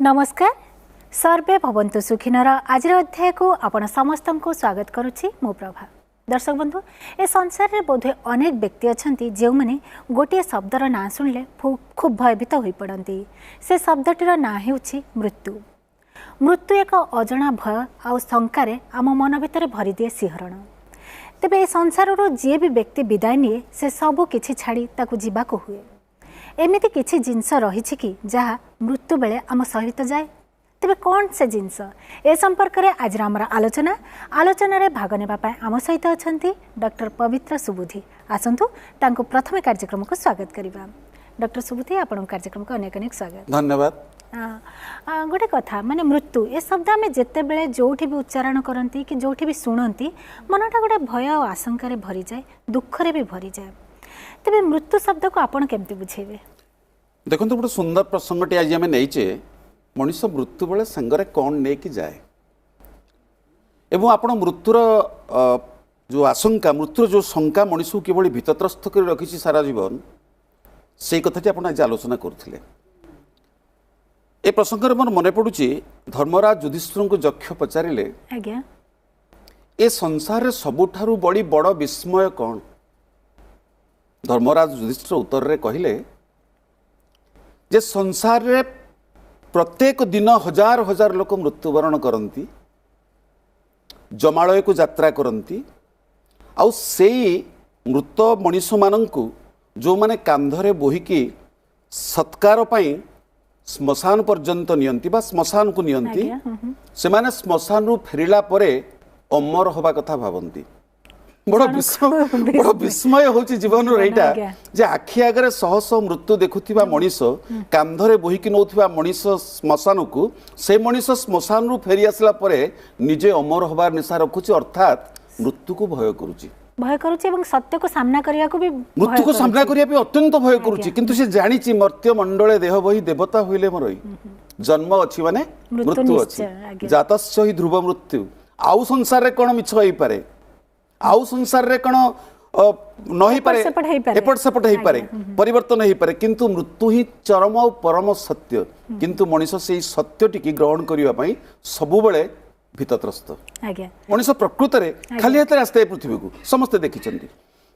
नमस्कार सर्वे भवन्तु सुखिनर आज अध्याय को आपण समस्त को स्वागत करुच्ची मो प्रभा। दर्शक बंधु ए संसार रे बोधे अनेक व्यक्ति अच्छा जो मैंने गोटे शब्दर ना शुणिले खूब भयभीत हो पड़ती। से शब्दटीर ना होछि मृत्यु। मृत्यु एक अजना भय आ शंकारे आम मन भितर भरी दिए सिहरण। तेबे ए संसार जी भी व्यक्ति विदाय निए से सबू किछि छाड़ी ताकू जीवाको हुए। एमिति किछि जिनस रही कि जहाँ मृत्यु बेले आम सहित जाए। तेबे कौन से जिनस ए संपर्क में आज आमर आलोचना भाग नेबा आम सहित अच्छा डॉक्टर पवित्र सुबुद्धि। आसतु तांको प्रथम कार्यक्रम को स्वागत करवा। डॉक्टर सुबुद्धि आपण कार्यक्रम को अनेक अनेक स्वागत। धन्यवाद। गोटे कथा माने मृत्यु ए शब्द आम जिते बड़े जोठी भी उच्चारण करती कि जोठी भी शुणती मनटा गोटे भय और आशंकार भरी जाए, दुखरे भी भरी जाए। तेबे मृत्यु शब्द को आपण केमती बुझेबे? देखो गोटे सुंदर प्रसंगटी आज आम नहींचे मनीष मृत्यु बेले सांगरे कौन नहीं जाए एवं आपण मृत्युर जो आशंका मृत्युर जो शंका मनीष को किभली भीतत्रस्त कर रखी सारा जीवन से कथाटी आप आज आलोचना करथिले। ए प्रसंग में मोर मन पड़ुची धर्मराज युधिष्ठिर को यक्ष पचारिले ए संसार रे सबुठारु बड़ी बड़ विस्मय कौन? धर्मराज युधिष्ठिर उत्तर रे कहिले जे संसार रे प्रत्येक दिन हजार हजार लोक मृत्युवरण करती, जमालय को यात्रा करती, आउ से मृत मनीष मानंकु जो माने कांधरे बोहिकी सत्कार पाई श्मशान पर्यंत नियंती बा श्मशान को नियंती से माने श्मशान रु फेरिला परे अमर होबा कथा भावंती। बड़ विस्मय होची जीवन रहीटा जे आखि आगरे शह शह मृत्यु देखुथिबा मनीष कांधरे बोहिकी नौथिबा मनीष श्मशान को से मनीष श्मशान रु फेरी आसला परे निजे अमर होबार निशा रखुची, अर्थात मृत्यु को भय करुची एवं सत्य को सामना करिया को भी मृत्यु को सामना करिया भी अत्यंत भय करुची। किंतु से जानिची मर्त्य मंडले देह बही देवता होइले मोरई जन्म अछि माने मृत्यु अछि, जातस्य हि ध्रुव मृत्यु। आउ संसार रे कोन मिछ होई पारे, आउ संसार रे कण नही पारे, एपट सेपट हेई पारे, परिवर्तन हेई पारे, किंतु मृत्यु ही चरम और परम सत्य। किंतु मनीष से सत्य टिकी ग्रहण करिवा पई सबु बेले भीतत्रस्त। मनीष प्रकृत रे खाली हाथ रे आस्ते पृथ्वी को समस्त देखिचंती,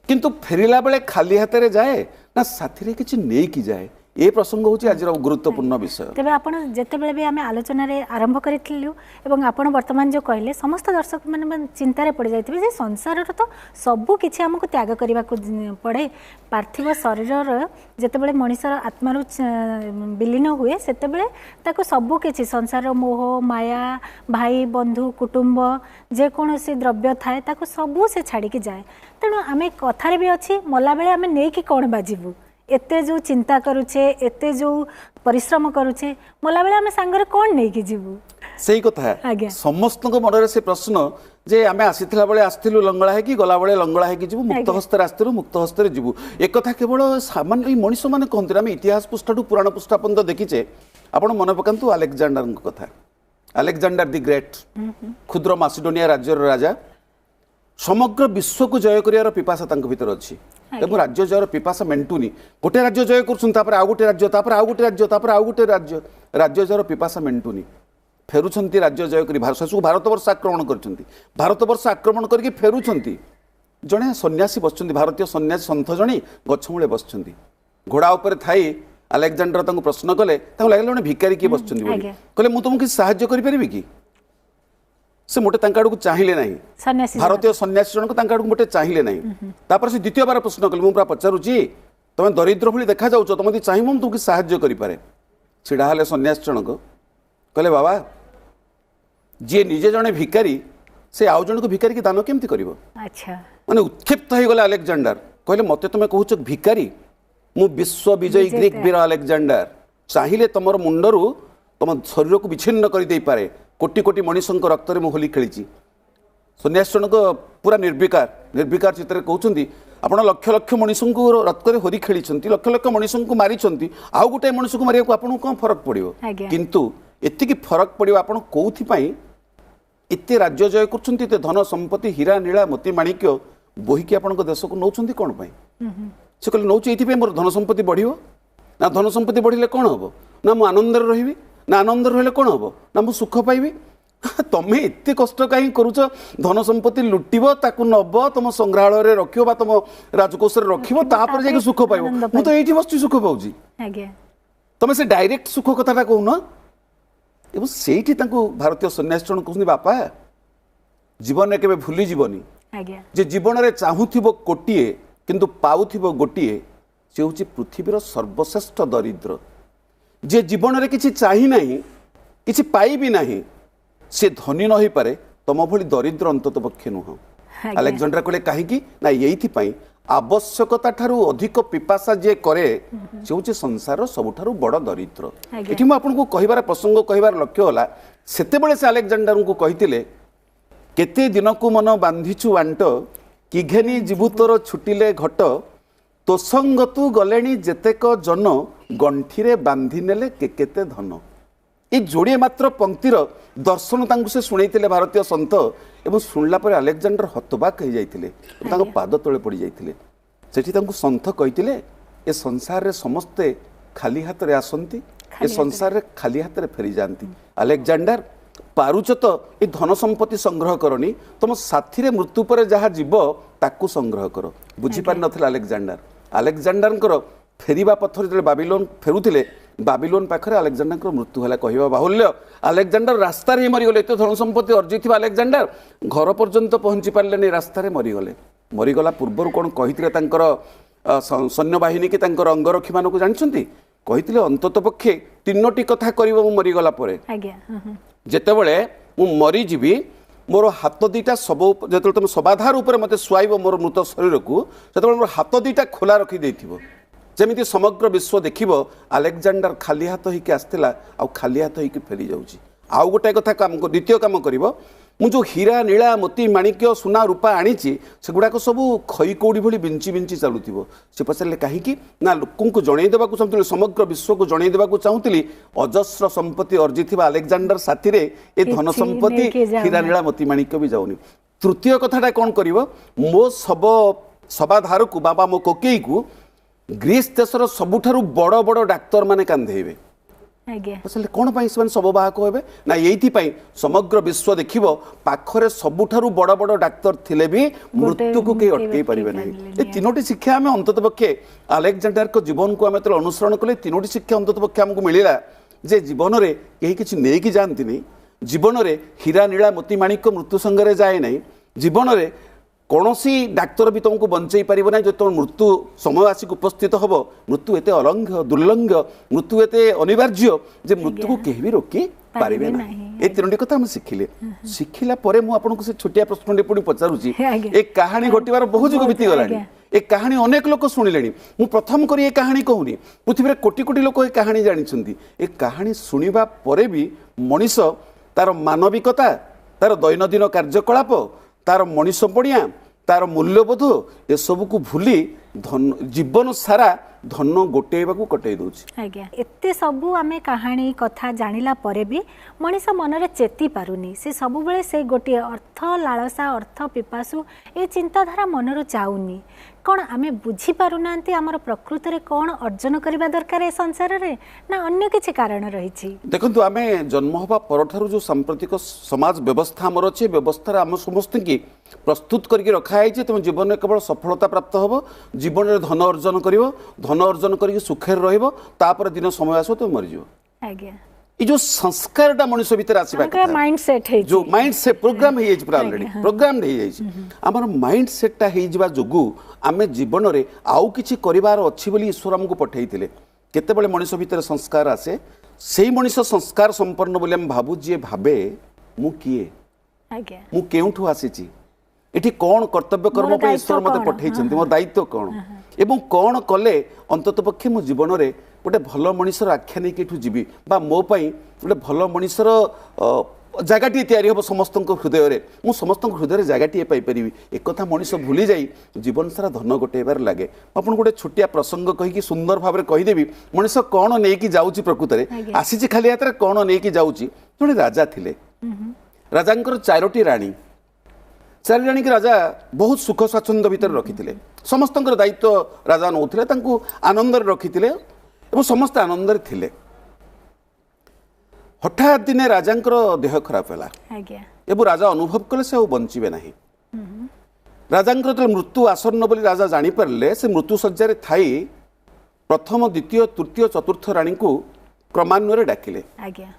किंतु फेरिला बेले खाली हाथ रे जाए ना साथी रे किछि नै कि जाए। ए प्रसंग होची आज गुरुत्वपूर्ण विषय। तेबे आपण जेते बेले भी आमे आलोचना रे आरंभ करिथिलु एवं आपण वर्तमान जो कहले समस्त दर्शक माने चिंता रे पड़ जायथिबे जे संसार रो तो सबु किछि हमकु त्याग करिवा को पड़े। पार्थिव शरीर रो जेते बेले मनुष्य आत्मा रो विलीन हुए सेते बेले ताको सबु किछि संसार रो मोह माया भाई बंधु कुटुंब जे कोनोसी द्रव्य थाए ताको सबु से छाडी के जाए। तेणु आमे कथारे भी अछि मला बेले आमे नै कि कोन बाजिबु, एते जो चिंता करूचे एते जो परिश्रम करूचे मला बेले आमे सांगरे कोन नै कि जीवु। सही कथा समस्त मन रे से प्रश्न जे आमे आसीथिला बेले आस्थिलु लंगळा है कि गला बेले लंगळा है कि जीवु, मुक्त हस्ते आस्थिलु मुक्त हस्ते जीवु। एक कथा केवल सामान्य मनीष माने कहंती आमे इतिहास पृष्ठाटू पुराण पृष्ठा पर्यंत देखिचे। आपण मन पकांतु अलेक्जेंडर कथा। अलेक्जेंडर द ग्रेट क्षुद्र मासिडोनिया राज्यर राजा, समग्र विश्व को जय करियार पिपासा तांको भीतर अछि एवं राज्य जयर पिपासा मेंटुनी। गोटे राज्य जय करछुन तापर आ गोटे राज्य तापर आ गोटे राज्य तापर आ गोटे राज्य जयर पिपासा मेंटुनी फेरुछंती राज्य जय करी भारतवर्ष आक्रमण करछंती। भारतवर्ष आक्रमण करके फेरुछंती जणे सन्यासी बसछंती, भारतीय सन्यासी सन्थ जणी गछमूले बसछंती। घोड़ा ऊपर थाई अलेक्जेंडर तांको प्रश्न कले, तांको लागले जणे भिखारी की बसछंती बोली कहले मु तुमको सहाय्य करि परिबि कि? से मोटे तांका को चाहिए नहीं, भारतीय सन्यासी जनक तांका को मोटे चाहिए नहीं। तापर से द्वितीय बार प्रश्न कले, मु पूरा पचारुची तुम दरिद्र भली देखा जाउछ, तुम यदि चाहिए मु तुमको सहाय्य करि पारे। छिड़ा हले सन्यासी जनक कहले बाबा जे निजे जने भिखारी से आउ जन को भिखारी की दान केमती करिवो? अच्छा माने उत्क्षिप्त हो गले अलेक्जेंडर कहले मते तुम कहूछ भिखारी, मु विश्व विजयी ग्रीक वीर अलेक्जेंडर चाहिए तुमर मुंडरू तुम शरीर को विच्छिन्न कर दे पारे। कोटी कोटी मनीषों रक्त में होली खेली। सन्यासी जनक पूरा निर्विकार चित्र कहते आप लक्ष लक्ष मनीषों को रक्त में होरी खेली, लक्ष लक्ष मनीषों को मारी, आउ गोटे मनुष्य को मारिया आपको कौन फरक पड़ो? किंतु एति फरक पड़ो आप कौन एते राज्य जय कर धन संपत्ति हीरा नीला मोती माणिक्य बोहिकी आप देश को नौ कौन से कहले नौ ये मोर धन संपत्ति बढ़ो ना धन संपत्ति बढ़िले कौन हम ना मु आनंद रही ନା ଆନନ୍ଦ ରହିଲେ କ'ଣ ହବ ନା ମୁଁ ସୁଖ ପାଇବି। ତମେ ଏତେ କଷ୍ଟ କାହିଁ କରୁଛ ଧନ ସମ୍ପତ୍ତି ଲୁଟିବ ତାକୁ ନବ ତମ ସଂଗ୍ରହାଳୟରେ ରଖିବ ବା ତମ ରାଜକୋଷରେ ରଖିବ ତାପରେ ଯାଇକି ସୁଖ ପାଇବ। ମୁଁ ତ ଏଇଠି ବସିଛି ସୁଖ ପାଉଛି। ତମେ ସେ ଡାଇରେକ୍ଟ ସୁଖ କଥାଟା କହୁନ। ଏବଂ ସେଇଠି ତାଙ୍କୁ ଭାରତୀୟ ସନ୍ନ୍ୟାସୀ ଜଣ କହୁଛନ୍ତି ବାପା ଜୀବନରେ କେବେ ଭୁଲି ଯିବନି ଯେ ଜୀବନରେ ଚାହୁଁଥିବ କୋଟିଏ କିନ୍ତୁ ପାଉଥିବ ଗୋଟିଏ ସେ ହେଉଛି ପୃଥିବୀର ସର୍ବଶ୍ରେଷ୍ଠ ଦରିଦ୍ର। ଯେ ଜୀବନରେ କିଛି ଚାହିଁ ନାହିଁ କିଛି ପାଇବି ନାହିଁ ସେ ଧନୀ ନ ହେଇପାରେ ତମ ଭଳି ଦରିଦ୍ର ଅନ୍ତତ ପକ୍ଷେ ନୁହଁ। ଆଲେକ୍ଜାଣ୍ଡାର କହିଲେ କାହିଁକି ନା ଏଇଥିପାଇଁ ଆବଶ୍ୟକତା ଠାରୁ ଅଧିକ ପିପାସା ଯିଏ କରେ ସେ ହେଉଛି ସଂସାରର ସବୁଠାରୁ ବଡ଼ ଦରିଦ୍ର। ଏଠି ମୁଁ ଆପଣଙ୍କୁ କହିବାର ପ୍ରସଙ୍ଗ କହିବାର ଲକ୍ଷ୍ୟ ହେଲା ସେତେବେଳେ ସେ ଆଲେକ୍ଜାଣ୍ଡାରଙ୍କୁ କହିଥିଲେ କେତେ ଦିନକୁ ମନ ବାନ୍ଧିଛୁ ଆଣ୍ଟ କି ଘେନି ଯିବୁ ତୋର ଛୁଟିଲେ ଘଟ ତୋ ସଙ୍ଗତୁ ଗଲେଣି ଯେତେକ ଜନ ଗଣ୍ଠିରେ ବାନ୍ଧି ନେଲେ କେତେ ଧନ। এই ଯୋଡ଼ିଏ ମାତ୍ର ପଙ୍କ୍ତିର ଦର୍ଶନ ତାଙ୍କୁ ସେ ଶୁଣେଇଥିଲେ ଭାରତୀୟ ସନ୍ଥ ଏବଂ ଶୁଣିଲା ପରେ ଆଲେକ୍ଜାଣ୍ଡାର ହତବାକ୍ ହେଇଯାଇଥିଲେ ତାଙ୍କ ପାଦ ତଳେ ପଡ଼ିଯାଇଥିଲେ। ସେଠି ତାଙ୍କୁ ସନ୍ଥ କହିଥିଲେ ଏ ସଂସାରରେ ସମସ୍ତେ ଖାଲି ହାତରେ ଆସନ୍ତି ଏ ସଂସାରରେ ଖାଲି ହାତରେ ଫେରିଯାଆନ୍ତି। ଆଲେକ୍ଜାଣ୍ଡାର ପାରୁଛ ତ ଏ ଧନ ସମ୍ପତ୍ତି ସଂଗ୍ରହ କରନି ତମ ସାଥିରେ ମୃତ୍ୟୁ ପରେ ଯାହା ଯିବ ତାକୁ ସଂଗ୍ରହ କର। ବୁଝିପାରିନଥିଲା ଆଲେକ୍ଜାଣ୍ଡାର। ଆଲେକ୍ଜାଣ୍ଡାରଙ୍କର ଫେରିବା ପଥରେ ଯେତେବେଳେ ବାବିଲୋନ ଫେରୁଥିଲେ ବାବିଲୋନ ପାଖରେ ଆଲେକ୍ଜାଣ୍ଡାରଙ୍କର ମୃତ୍ୟୁ ହେଲା କହିବା ବାହୁଲ୍ୟ। ଆଲେକ୍ଜାଣ୍ଡାର ରାସ୍ତାରେ ହିଁ ମରିଗଲେ। ଏତେ ଧନ ସମ୍ପତ୍ତି ଅର୍ଜିଥିବା ଆଲେକ୍ଜାଣ୍ଡାର ଘର ପର୍ଯ୍ୟନ୍ତ ପହଞ୍ଚି ପାରିଲେନି ରାସ୍ତାରେ ମରିଗଲେ। ମରିଗଲା ପୂର୍ବରୁ କ'ଣ କହିଥିଲେ ତାଙ୍କର ସୈନ୍ୟବାହିନୀ କି ତାଙ୍କର ଅଙ୍ଗରକ୍ଷୀମାନଙ୍କୁ ଜାଣିଛନ୍ତି କହିଥିଲେ ଅନ୍ତତ ପକ୍ଷେ 3ଟି କଥା କରିବ ମୁଁ ମରିଗଲା ପରେ। ଯେତେବେଳେ ମୁଁ ମରିଯିବି ମୋର ହାତ ଦିଟା ଯେତେବେଳେ ତମେ ସବାଧାର ଉପରେ ମୋତେ ଶୁଆଇବ ମୋର ମୃତ ଶରୀରକୁ ସେତେବେଳେ ମୋର ହାତ ଦିଟା ଖୋଲା ରଖିଦେଇଥିବ ଯେମିତି ସମଗ୍ର ବିଶ୍ୱ ଦେଖିବ ଆଲେକ୍ଜାଣ୍ଡାର ଖାଲି ହାତ ହେଇକି ଆସିଥିଲା ଆଉ ଖାଲି ହାତ ହେଇକି ଫେରି ଯାଉଛି। ଆଉ ଗୋଟାଏ କଥା ଦ୍ୱିତୀୟ କାମ କରିବ ମୁଁ ଯେଉଁ ହୀରା ନୀଳା ମୋତି ମାଣିକ୍ୟ ସୁନା ରୂପା ଆଣିଛି ସେଗୁଡ଼ାକ ସବୁ ଖଇ କଉଡ଼ି ଭଳି ବିଞ୍ଚି ବିଞ୍ଚି ଚାଲୁଥିବ। ସେ ପଚାରିଲେ କାହିଁକି ନା ଲୋକଙ୍କୁ ଜଣେଇ ଦେବାକୁ ଚାହୁଁଥିଲି ସମଗ୍ର ବିଶ୍ୱକୁ ଜଣେଇ ଦେବାକୁ ଚାହୁଁଥିଲି ଅଜସ୍ର ସମ୍ପତ୍ତି ଅର୍ଜିଥିବା ଆଲେକ୍ଜାଣ୍ଡାର ସାଥିରେ ଏ ଧନ ସମ୍ପତ୍ତି ହୀରା ନୀଳା ମୋତି ମାଣିକ୍ୟ ବି ଯାଉନି। ତୃତୀୟ କଥାଟା କ'ଣ କରିବ ମୋ ସବାଧାରକୁ ବାବା ମୋ କୋକେଇକୁ ଗ୍ରୀସ୍ ଦେଶର ସବୁଠାରୁ ବଡ଼ ବଡ଼ ଡାକ୍ତର ମାନେ କାନ୍ଧେଇବେ। କ'ଣ ପାଇଁ ସେମାନେ ଶବବାହକ ହେବେ ନା ଏଇଥିପାଇଁ ସମଗ୍ର ବିଶ୍ୱ ଦେଖିବ ପାଖରେ ସବୁଠାରୁ ବଡ଼ ବଡ଼ ଡାକ୍ତର ଥିଲେ ବି ମୃତ୍ୟୁକୁ କେହି ଅଟକେଇ ପାରିବେ ନାହିଁ। ଏ 3ଟି ଶିକ୍ଷା ଆମେ ଅନ୍ତତ ପକ୍ଷେ ଆଲେକ୍ଜାଣ୍ଡାରଙ୍କ ଜୀବନକୁ ଆମେ ଯେତେବେଳେ ଅନୁସରଣ କଲେ 3ଟି ଶିକ୍ଷା ଅନ୍ତତ ପକ୍ଷେ ଆମକୁ ମିଳିଲା ଯେ ଜୀବନରେ କେହି କିଛି ନେଇକି ଯାଆନ୍ତିନି। ଜୀବନରେ ହୀରା ନୀଳା ମୋତି ମାଣିକ୍ୟ ମୃତ୍ୟୁ ସଙ୍ଗରେ ଯାଏ ନାହିଁ। ଜୀବନରେ କୌଣସି ଡାକ୍ତର ବି ତୁମକୁ ବଞ୍ଚେଇ ପାରିବ ନାହିଁ ଯଦି ତୁମ ମୃତ୍ୟୁ ସମୟ ଆସିକି ଉପସ୍ଥିତ ହେବ। ମୃତ୍ୟୁ ଏତେ ଅଲଙ୍ଘ୍ୟ ଦୁର୍ଲଙ୍ଘ୍ୟ ମୃତ୍ୟୁ ଏତେ ଅନିବାର୍ଯ୍ୟ ଯେ ମୃତ୍ୟୁକୁ କେହି ବି ରୋକି ପାରିବେ ନାହିଁ। ଏ 3ଟି କଥା ଆମେ ଶିଖିଲା ପରେ ମୁଁ ଆପଣଙ୍କୁ ସେ ଛୋଟିଆ ପ୍ରଶ୍ନଟି ପୁଣି ପଚାରୁଛି ଏ କାହାଣୀ ଘଟିବାର ବହୁ ଯୁଗ ବିତିଗଲାଣି। ଏ କାହାଣୀ ଅନେକ ଲୋକ ଶୁଣିଲେଣି। ମୁଁ ପ୍ରଥମ କରି ଏ କାହାଣୀ କହୁନି ପୃଥିବୀରେ କୋଟି କୋଟି ଲୋକ ଏ କାହାଣୀ ଜାଣିଛନ୍ତି। ଏ କାହାଣୀ ଶୁଣିବା ପରେ ବି ମଣିଷ ତାର ମାନବିକତା ତାର ଦୈନନ୍ଦିନ କାର୍ଯ୍ୟକଳାପ ତାର ମଣିଷ ପଣିଆ ତାର ମୂଲ୍ୟବୋଧ ଏସବୁକୁ ଭୁଲି ଜୀବନ ସାରା ଧନ ଗୋଟେଇବାକୁ କଟେଇ ଦେଉଛି। ଆଜ୍ଞା ଏତେ ସବୁ ଆମେ କାହାଣୀ କଥା ଜାଣିଲା ପରେ ବି ମଣିଷ ମନରେ ଚେତି ପାରୁନି। ସେ ସବୁବେଳେ ସେ ଗୋଟିଏ ଅର୍ଥ ଲାଳସା ଅର୍ଥ ପିପାସୁ ଏ ଚିନ୍ତାଧାରା ମନରୁ ଯାଉନି। କ'ଣ ଆମେ ବୁଝିପାରୁନାହାନ୍ତି ଆମର ପ୍ରକୃତରେ କ'ଣ ଅର୍ଜନ କରିବା ଦରକାର ଏ ସଂସାରରେ ନା ଅନ୍ୟ କିଛି କାରଣ ରହିଛି? ଦେଖନ୍ତୁ ଆମେ ଜନ୍ମ ହେବା ପରଠାରୁ ଯେଉଁ ସାମ୍ପ୍ରତିକ ସମାଜ ବ୍ୟବସ୍ଥା ଆମର ଅଛି ବ୍ୟବସ୍ଥାରେ ଆମ ସମସ୍ତଙ୍କୁ ପ୍ରସ୍ତୁତ କରିକି ରଖାଯାଇଛି ତୁମ ଜୀବନରେ କେବଳ ସଫଳତା ପ୍ରାପ୍ତ ହେବ ଜୀବନରେ ଧନ ଅର୍ଜନ କରିବ ଧନ ଅର୍ଜନ କରିକି ସୁଖରେ ରହିବ ତାପରେ ଦିନ ସମୟ ଆସିବ ତୁମେ ମରିଯିବ। ଆଜ୍ଞା ये जो संस्कारटा मनुष्य भितर आसीबा कथा माइंडसेट है जो माइंडसेट प्रोग्राम हे जाई ऑलरेडी प्रोग्राम हे जाई हमर माइंडसेटटा हे जिबा जोगु आमे जीवन रे आउ किछि करिवार अछि बोली ईश्वर हमकु पठैथिले केते बेले मनुष्य भितर संस्कार आसे सेही मनुष्य संस्कार संपन्न बोली हम भाबु जे भाबे मु किए आज्ञा मु केउठु आसीछि एठी कोन कर्तव्य कर्म पे ईश्वर मते पठैछन्ति मोर दायित्व कोन एवं कोन कले अंतत पक्षे मु जीवन रे गोटे भल मनुष्यर आख्या नहीं कि जीवी बा मो पाई गोटे भल मनुष्यर जगहटी तैयारी हम समस्त हृदय में मुझ समस्त हृदय जगहटी पाइपर एक कथा मनीष भूली जाई जीवन सारा धन गोटेबार लगे आपन गोटे छोटिया प्रसंग कहीकि सुंदर भाव में कहीदेवी मनीष कौन नहीं जाऊँगी प्रकृत में आसी खाली हाथ में कौन नहीं जाऊँगी जड़े राजा थे राजा चारोटी राणी चारि राणी की राजा बहुत सुख स्वाच्छंद भितर रखी समस्त दायित्व राजा नौते आनंद रखी समस्त आनंद थे हठात दिने राजांकर देह खराब है आज्ञा एवं राजा अनुभव कले से बंचे ना राजांकर जो मृत्यु आसन्न बोली राजा जानीपारे से मृत्यु शज्या थी प्रथम द्वितीय तृतीय चतुर्थ राणी को क्रमान्वय डाकिले आज्ञा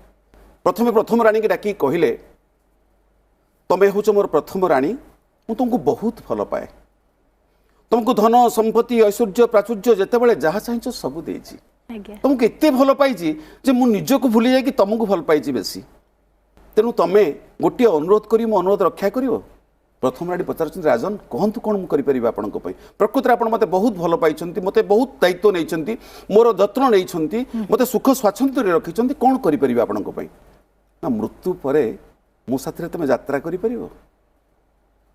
प्रथम राणी की डाक कहले तमें हूँ मोर प्रथम राणी मु तुमको बहुत भल पाए तुमको धन संपत्ति ऐश्वर्य प्राचुर्य जितेबाला जहाँ चाह सब देती आज्ञा तुमको एत भल पाई जे मु निजक भूली जाकि तुमको भल पाई बेसी तेणु तुम गोटे अनुरोध करी मो अनुरोध रक्षा कर प्रथम राणी पचार राजन कहतु कौन मुझे आपण प्रकृति आप मत बहुत भल पाई मत बहुत दायित्व नहीं मोर जत्न नहीं मत सुख स्वाच्छंद्य रखी कौन करें आपण ना मृत्यु पर मो साथी तुम यात्रा कर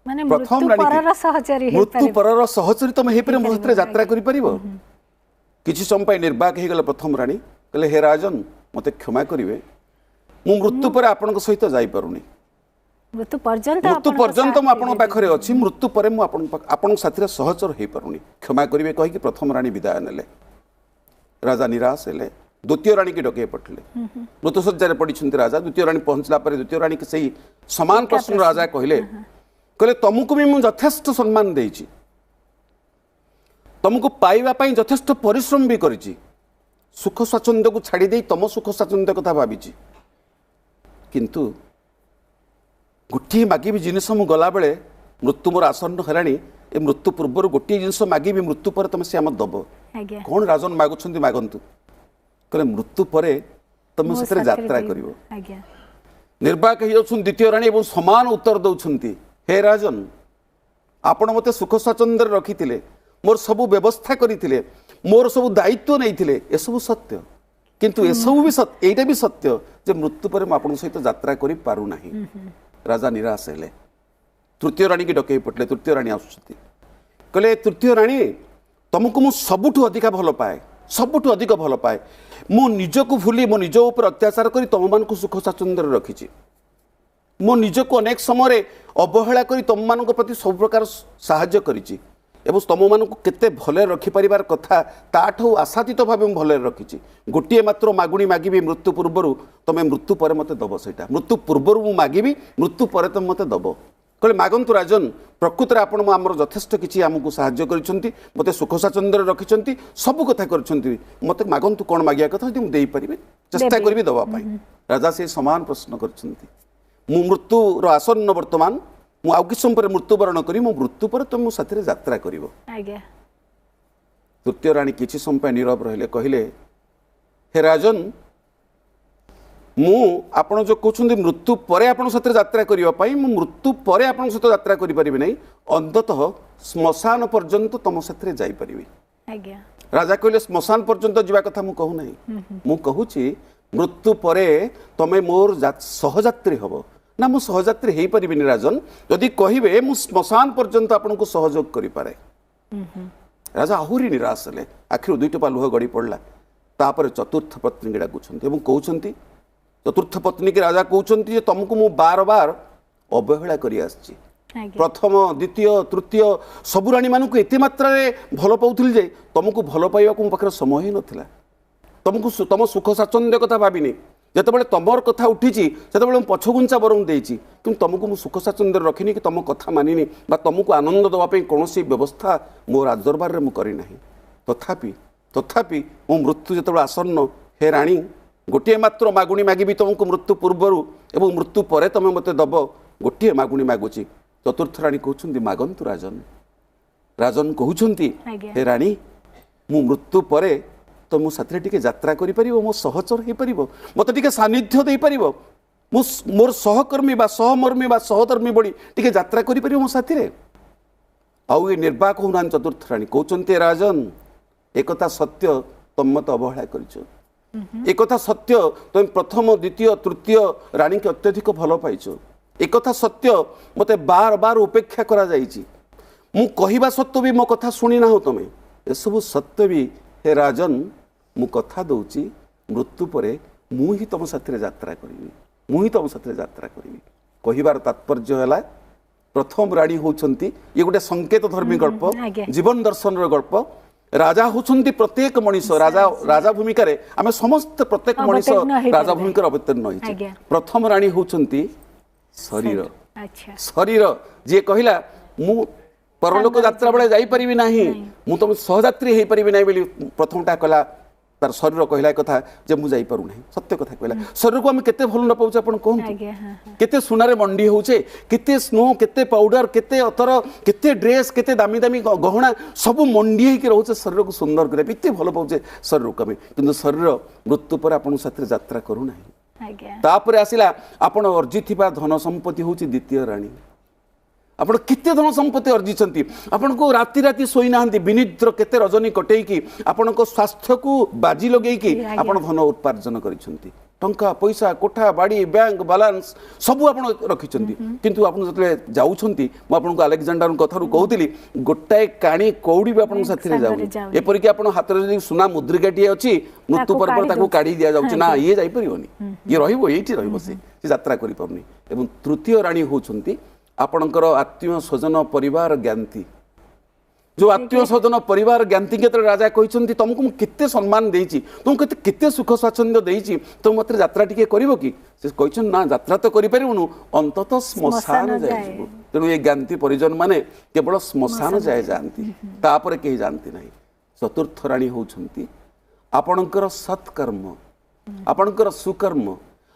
माने प्रथम मृत्यु पर सहचरी तुम हे मो साथी यात्रा कर किसी समय निर्वाक हो गले प्रथम राणी कहले हे राजन मते क्षमा करेंगे मु मृत्यु पर आपण सहित जापरुनी मृत्यु पर्यंत मुझे पाखे अच्छी मृत्यु पर आपण साथी सहचर हो पारुनी क्षमा करेंगे कहीकि प्रथम राणी विदाय नेले राजा निराश हेले द्वितीय राणी की डके पठले मृत्युशज्या पड़ी राजा द्वितीय राणी पहुंचला द्वितीय राणी के सही समान प्रश्न राजा कहले कहले तुमको भी मुझे यथेष्ट सम्मान देइछि तुमको पाइबा पई यथेष्ट परिश्रम भी करिछि सुख स्वाच्छंद्य को छाड़ी दे तुम सुख स्वाच्छंद्य कथा भाविछि किंतु गोटे मागिबी जिनस मु गला बेले मृत्यु मोर आसन्न हेलाणी ए मृत्यु पूर्व गोटे जिनस मागिबी मृत्यु पर तुम से आम दब आज्ञा कौन राजन मागुछंती मागंतु कहले मृत्यु पर तुम से यात्रा करिवो आज्ञा निर्वाक हो द्वितीय राणी एवं समान उत्तर दौरान हे राजन आपण मते सुख स्वाच्छंद्य रखी मोर सबू व्यवस्था करते मोर सबू दायित्व नहीं एसबू सत्य किंतु एसबू भी सत्य एटा भी सत्य जे मृत्यु पर आपण सहित यात्रा करि पारु नाही राजा निराश हेले तृतीय राणी की डकई पटले तृतीय राणी आसुछती कहले तृतीय राणी तुमको मु सबुठु अधिक भल पाए सबुठु अधिक भल पाए मो निजको भूली मो निज ऊपर अत्याचार करी तुम मानक सुख स्वाच्छंद्य रखी मो निजको अनेक समय अवहेला करी तुम मानक प्रति सब प्रकार साहाय्य करिछि एवं तुम मानक केते भले रखिपार कथा ताठू आशातीत भाव भले रखी गोटे मात्र मागुणी मागिबी मृत्यु पूर्वर तुम मृत्यु पर मत दब सहीटा मृत्यु पूर्वर मु मागिबी मृत्यु पर तुम मत दब कहले मागंतु राजन प्रकृति आपण आमर यथेष्ट किसी आमको साहाय्य करिसेंती मते सुख स्वाच्छंद्य रखिसेंती सब कथा करिसेंती मते मागंतु कौन मागिया कथा यदि मु देई परिबे चेष्टा करबी दबा पाई राजा से समान प्रश्न करिसेंती मु मृत्युर आसन्न वर्तमान मु आउ किस समय मृत्युवरण करी मो मृत्यु पर तुम मो साथी यात्रा करिवो आज्ञा तृतीय राणी किसी समय नीरव रहिले कहले हे राजन मु आपण जो कहते मृत्यु पर आपण साथी यात्रा करिवा पई मु मृत्यु पर आपण सहित यात्रा करि परिबे नै अंततः श्मशान पर्यंत तुम साथी जाई परिबे आज्ञा राजा कहले श्मशान पर्यंत जीवा कथा मु कहू नै मु कहूची मृत्यु पर तमे मोर सहयात्री हबो ना मु सहयात्री हो पारिबिनी राजन यदि कहिबे मु श्मशान पर्यंत आपनको सहयोग करि पारे राजा आहुरी निराश हेले आखिर दुईट पा लुह गड़ी पड़ला तापर चतुर्थ पत्नी की डाकुछंती एवं कहउछंती चतुर्थ पत्नी की राजा कहउछंती जे तुमको मु बार बार अवहेला करि आछि प्रथम द्वितीय तृतीय सबु राणी मानक एते मात्रा रे भल पाउथिल जे तुमको भल पाइबा को मो पाखरे समय ही नथिला तुमको तुम सुख स्वाच्छंद्य कथा भाविनी जितेबाला तुमर कथा उठी से पछगुंचा बरम देती कि तुमको मुझे सुख स्वाच्छंद्य रखिनी कि तुम कथा मानिनी तुमको आनंद देवाई कौन व्यवस्था मो राजदरबार में मुझे तथापि तथापि मो मृत्यु जो आसन्न हे राणी गोटे मात्र मागुणी मागिबी तुमको मृत्यु पूर्वर एवं मृत्यु पर तुम मत दब गोटे मागुणी मागुची चतुर्थ राणी कहते मागंतु राजन राजन कहते हे राणी मु मृत्यु पर तो मो साथी टिके यात्रा करि परिबो मो सहचर हे परिबो मते टिके सानिध्य देई परिबो मोर सहकर्मी बा सहमर्मी बा सहधर्मी बड़ी टिके यात्रा करि परिबो मो साथी रे आउ ए निर्वाक होनान चतुर्थ राणी कहउचंते राजन एकता सत्य तुम मत अवहेला करिछो एकता सत्य तुम प्रथम द्वितीय तृतीय राणी के अत्यधिक भल पाइछो एकता सत्य मते बार बार उपेक्षा करा जाइछि मु कहिबा सत्य भी मो कथा सुनी ना हो तुमे ए सब सत्य भी हे राजन मु कथा दउची मृत्यु परे मु ही तुम साथी यात्रा करी मु ही तुम साथी यात्रा करी कहिबार तात्पर्य हैला प्रथम राणी होउछंती ये गोटे संकेत धर्मी गल्प जीवन दर्शन गल्प राजा होचंती प्रत्येक मनीष राजा राजा भूमिका रे आमे समस्त प्रत्येक मनीष राजा भूमिका अवतीर्ण होइछे प्रथम रानी होचंती शरीर अच्छा शरीर जे कहिला मु परलोक यात्रा बेले जाई परिबि नाही मु तुम सहयात्री हेई परिबि नाही बोली प्रथमटा कला तार शरीर कहला कथा जे मु जाई पारु नाही सत्य कथा कहला शरीर को हम केते भल न पाउछ अपन कोन केते सुनारे मंडी होउछे केते स्नो केते पाउडर केते अतर केते ड्रेस केते दामी दामी गहना सब मंडी हेकि रहउछे शरीर को सुंदर करे केते भल पाउछे शरीर को किंतु शरीर मृत्यु पर अपन साथी यात्रा करू नाही तापर आसिला आपण अर्जिथिबा धन संपत्ति होउछी द्वितीय रानी आपण केते धन संपत्ति अर्जिछंती आपण को राति राति सोई नाहंती विनिद्र केते रजनी कटेई की आपण को स्वास्थ्य को बाजी लगेई की आपण धन उत्पादन करिछंती टंका पैसा कोठा बाड़ी बैंक बैलेंस सब आपण रखिछंती किंतु आपण जतले जाउछंती म आपण को अलेक्जेंडर कथारु कहउतिली गोटाए काणी कौड़ी भी आपण साथी रे जाउ एपरि कि आपण हाथ रे जदी सुना मुद्रिकाटी अछि मृत्यु पर ताको काढी दिया जाउछ ना ये जाई परिबोनी ये रहिबो एठी रहिबो से यात्रा करि परनी एवं तृतीय रानी होछंती आपणकर आत्मीय स्वजन परिवार ज्ञानती जो आत्मीय स्वजन परिवार ज्ञानती के राजा कहते तुमको केते सम्मान देइछि तुमको केते सुख स्वाच्छंद्य देइछि तुम मत यात्रा टिके करिवो कि से कहछन ना यात्रा तो करि परिबनु अंतत श्मशान जाइबो तेणु ये ज्ञानती परिजन माने केवल श्मशान जाय जानती तापर केही जानती नाही चतुर्थ रानी होछंती आपणकर सत्कर्म आपणकर सुकर्म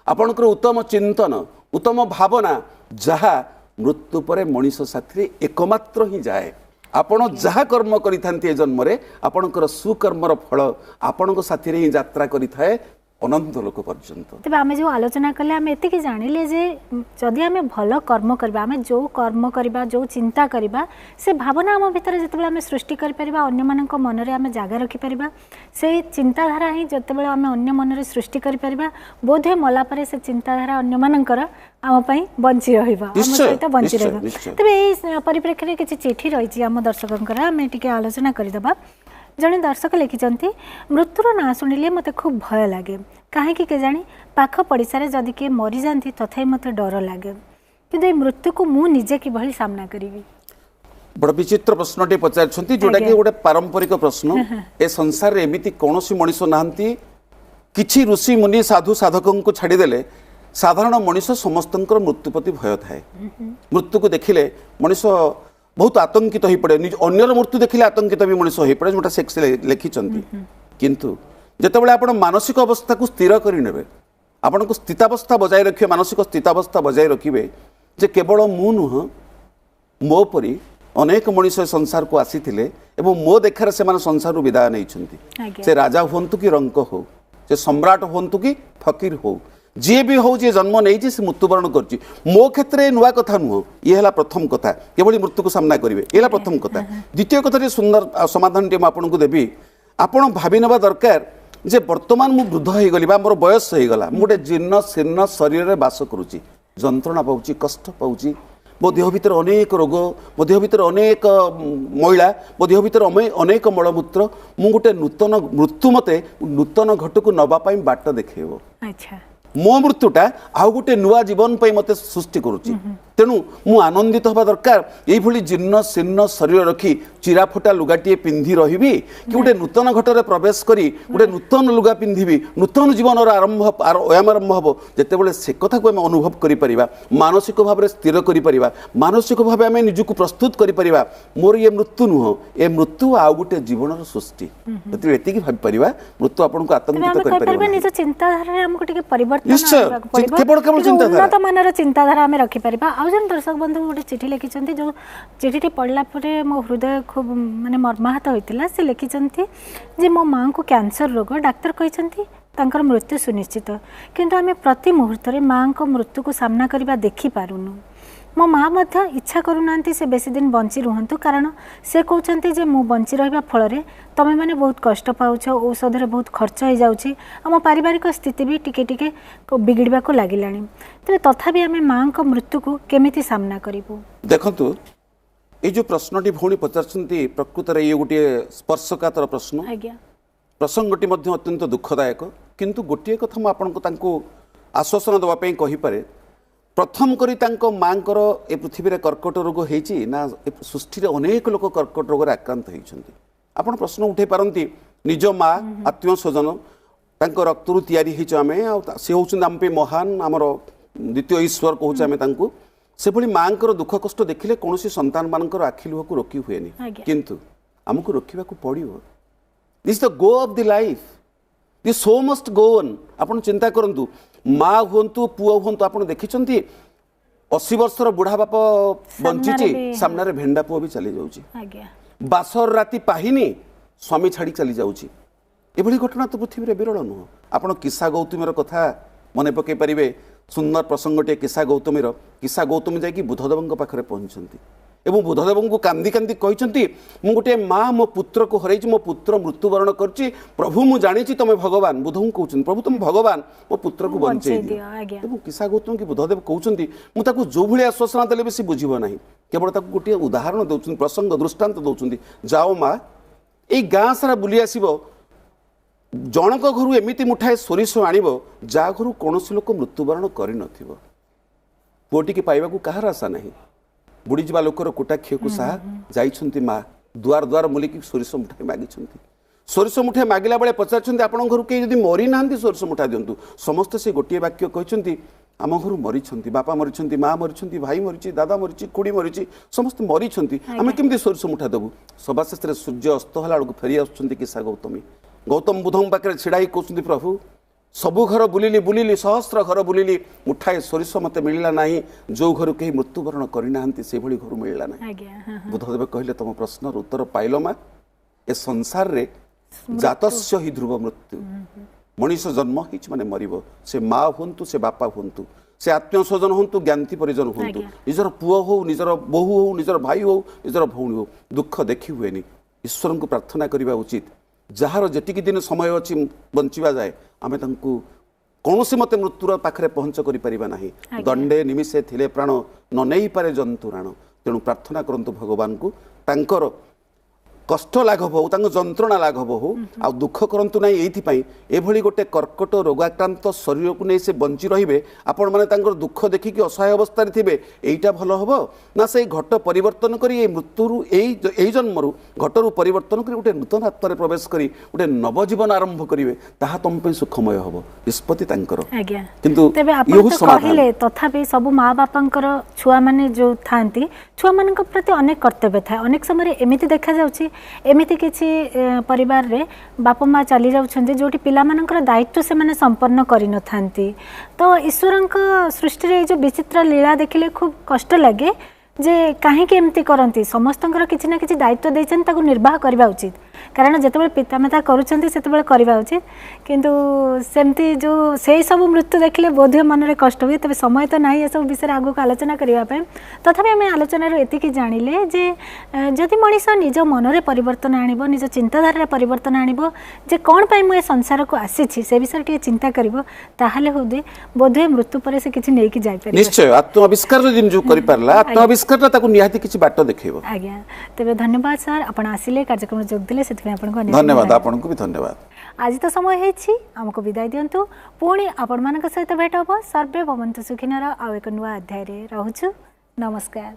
आपणकर उत्तम चिंतन उत्तम भावना जहा मृत्यु परे मनीष साथी एकमात्र ही जाए आपण जहा कर्म करिथांती जन्म रे आपणकर सुकर्मर फल आपण साथी रे ही यात्रा करिथाए अनंत लोक पर्यंत तबे आमे जो आलोचना कले आमे एते कि जानिले जे जदि आमे भलो कर्म करबा आमे जो कर्म करबा जो चिंता करबा से भावना आम भीतर जतबे आमे सृष्टि करि परिबा अन्य मानक मन रे आमे जागा रखि परिबा से चिंताधारा ही जतबे आमे अन्य मन रे सृष्टि करि परिबा बोधे मला परे से चिंताधारा अन्य मानकर आम पई बंची रहिबा आम सहित बंची रहिबा तबे एई परिप्रेक्षी रे किछि चिठी रहिछि आम दर्शकंकर आमे टिके आलोचना करि दबा जड़े दर्शक लिखिं मृत्युर ना शुणिले मत खूब भय लगे कहीं के जानी पाख पड़िशार जदि किए मरी जाती तथापि मत डर लगे कि मृत्यु को मु निजे कि सामना करी बड़ विचित्र प्रश्नटे पचार जोटा कि गोटे पारंपरिक प्रश्न ए संसार में एमती कौन मनीष नहांती किछि ऋषि मुनि साधु साधकों को छाड़देले साधारण मनीष समस्त मृत्यु प्रति भय थाए मृत्यु को देखिले मनीष बहुत आतंकित हो पड़े अन्यर मृत्यु देखिले आतंकित भी मनीष हो पड़े जोटा से लिखिं किंतु जितेबाला आप मानसिक अवस्था को स्थिर करें आपन को स्थितावस्था बजाय रखिए मानसिक स्थितावस्था बजाय रखिए जे केवल मु नुह मो परी अनेक मनीष संसार को आसी मो देखार से संसार विदाय नहीं से राजा हूँ कि रंक हो से सम्राट हूँ कि फकीर हो जी भी हो जी जन्म नहीं से मृत्युवरण कर मो क्षेत्र में नुआ कथा नुह ये है प्रथम कथा केवल मृत्यु को सामना करेंगे ये प्रथम कथा द्वितीय कथा सुंदर समाधान टे आपको देवी आपण भावी ना दरकार जे वर्तमान मु वृद्ध हो गली मोर बयस हो गला गोटे जीर्ण शीर्ण शरीर में बास करुच्ची जंत्रणा पाऊँ कष्ट पाऊँ मो देह भीतर अनेक रोग मो देह भीतर अनेक मैला मो देह भीतर अनेक मलमूत्र मु गोटे नूतन मृत्यु मते नूतन घट को नवापाई बाट देखेब अच्छा मो मृत्युटा आउ गोटे नुआ जीवन पे मते सृष्टि करुच्ची तेणु मु आनंदित हवा दरकार ये जीर्ण शीर्ण शरीर रखी चिरा फटा लुगाटे पिंधि रही कि गोटे नूतन घटरे प्रवेश करी गोटे नूतन लुगा पिंधि नूतन जीवन आरंभ आरंभ हम जितेबाला से कथा को अनुभव करें मानसिक भाव में स्थिर करें मानसिक भाव में निजक प्रस्तुत करें मोर ये मृत्यु नुह ए मृत्यु आउ गोटे जीवन सृष्टि ये भाई मृत्यु आपको आतंकित उन्नत मानर चिंताधारा आम रखिपर आउ जन दर्शक बंधु गोटे चिठी लिखिं जो चिठी पढ़ला मो हृदय खूब माने मर्माहत होता से लिखिं जे मो माँ को कैंसर रोग डाक्तर कहते मृत्यु सुनिश्चित किंतु आम प्रति मुहूर्त माँ को मृत्यु को सामना करने देखिपारूनु मो माँ मध्य इच्छा करूना से बेसी दिन बंची रुहतु कारण से कहते जे मु बंची रहा फल तमें मैंने बहुत कष्ट पाउछ औषध बहुत खर्च हो जाऊँगी आम पारिवारिक स्थिति भी टिके टिके बिगड़वा को लगिला तेज तथापि आम माँ को मृत्यु को केमिति सामना करूँ देखु ये जो प्रश्नटी भौणी पचार प्रकृत में ये गोटे स्पर्शकातर प्रश्न प्रसंगटी अत्यंत दुखदायक किंतु गोटे कथा मुझे आश्वासन देवाई कहीपे प्रथम करी माँ ए पृथ्वी में कर्कट रोग होना सृष्टि अनेक लोक कर्कट रोग आक्रांत होती आपण प्रश्न उठे पारंती निज माँ आत्मीय स्वजन तांको रक्तरू तैयारी हिच आमे से होउछन आम पे महान हमर द्वितीय ईश्वर कहूछ आमे तांको से भली मांकर दुख कष्ट देखिले कोनोसी संतान मानकर आखि लुह को रोकी हुएनी किंतु हमको रोकिबा को पड़ियो this the go of the life this so must go on आपण चिंता करंतु माँ हुंतु पुओ हुंतु आपण देखिचंती 80 वर्षर बुढ़ा बाप बंचीची सामने भेंडा पुओ भी चली जाउची बासर राति पाहिनी स्वामी छाड़ी चली जाउची एभली घटना तो पृथ्वी रे विरल नुह आपण किस्सा गौतमीर कथा मने पके परिबे सुंदर प्रसंगटे किस्सा गौतमी जाकि बुद्धदेव पाखरे पहुंचंती एवं बुद्धदेव को कांदी कांदी कहते मु गोटे माँ मो पुत्र को हरई मो पुत्र मृत्युवरण करछि प्रभु मु जानी तुम भगवान बुद्ध कहते प्रभु तुम भगवान मो पुत्र को बंचे दियो किस्सा गौतम की बुद्धदेव कहते मुझे जो भाई आश्वासना देले भी सी बुझिब ना केवल गोटे उदाहरण दौरान प्रसंग दृष्टांत दौरान जाओ माँ ये गाँ सारा बुली आसब जनक घर एमती मुठाए सोरिष आणव जा घर कौन लोक मृत्युवरण कर पुओटी पाइबा कहार आशा ना बुड़ी जा लोकर कोटाक्षी को साहा जाइछंती माँ दुआर दुआर मुलिक सोरिष मुठाई मागी सोरिष मुठाई मागिला बेले पचार आपण घर कहीं जब मरी ना सोरिष मुठा दिंतु समस्ते से गोटे वाक्य कहते आम घर मरी बापा मरी माँ मरी भाई मरी दादा मरी खुड़ी मरी समस्ते मरी आम केमती सोरिष मुठा देवु सभा शेष में सूर्य अस्त होला बेलू फेरी आसुच्चंती किस्सा गौतम बुद्धं पाखे छिड़ाई कहते प्रभु सबु घर बुलिली बुलिली सहस्र घर बुलिली मुठाए सोरिष मत मिलला नहीं जो घर कहीं मृत्युवरण करना से भली घर मिलला नहीं बुद्धदेव कहले तुम प्रश्न उत्तर पाइल माँ ए संसार रे जातस्य ही ध्रुव मृत्यु मनीष जन्म ही माने मरिबो से माँ हुंतु से बापा हुंतु से आत्मीय स्वजन हुंतु ज्ञाति परिजन हुंतु निजर पुओ हो निजर बोहू हो निजर भाई हो निजर भौणी हो दुख देखी हुए ईश्वर को प्रार्थना करने उचित जार जेतिकी दिन समय अच्छी बंचा जाए आम कौन से मत मृत्युर पाखे पहुँच कर दंडे निमिषे थिले प्राण न नहीं पारे जंतुराण तेणु प्रार्थना करंतु भगवान को तांकर कष्ट लाघव हो जंत्रणा लाघव हो आ दुख करंतु नहीं एइथिपाई एभली गोटे कर्कट रोगाक्रांत शरीर को नहीं से बंची रहिबे आपण माने तांकर दुख देखिकी असहाय अवस्था थिबे एइटा भलो हबो ना से घट परिवर्तन करी ए मृत्युरु एई जन्मरु घटरु परिवर्तन करी गोटे नूतन आत्मारे प्रवेश करी गोटे नवजीवन आरंभ करिवे ताहा तम पे सुखमय हबो निष्पत्ति तांकर किंतु तबे आपण तो कहिले तथापि सब माँ बापांकर छुआ माने जो थांती छुआ मानक प्रति अनेक कर्तव्य था अनेक समय एमिति देखा जाउची एमिति किछि परिवार रे बापा माँ चली जाउछन्ते जोटी पिला मानकर दायित्व से माने संपन्न करि न थांती तो ईश्वरक सृष्टि रे जो विचित्र लीला देखिले खूब कष्ट लगे जे कहीं एमती करती समस्तंकर किछि ना किछि दायित्व देछन ताकू निर्वाह करबा उचित कारण जेतेबेले पितामाता करूछन्ती सेतेबेले करबा उचित किंतु सेमती जो सेही सब मृत्यु देखिले बोध मन रे कष्ट हुए तबे समय तो नाही ए सब विषय आगु को आलोचना करिवा पे तथापि आम आलोचना एतिकी जानिले जे जदि मनीष निज मन रे परिवर्तन आनिबो निज चिंताधारा रे परिवर्तन आनिबो जे कोन पई मु ए संसार को आसीछि से विषय टे चिंता करिवो ताहाले होदे बोधे मृत्यु परे से किछि नेकी जाय पारे निश्चय आत्म आविष्कार दिन जो करि परला आत्म आविष्कार ताकू निहाती किछि बाट देखैबो आज्ञा तबे धन्यवाद सर आपण आसिले कार्यक्रम जोग दिले सेति धन्यवाद आपन को भी धन्यवाद आज तो समय है आमको विदाय दिंतु पुणी आपण मान सहित भेट हम सर्वे भवन्तु सुखिनर आउ एक नुआ अध्याय रे रहूछु नमस्कार।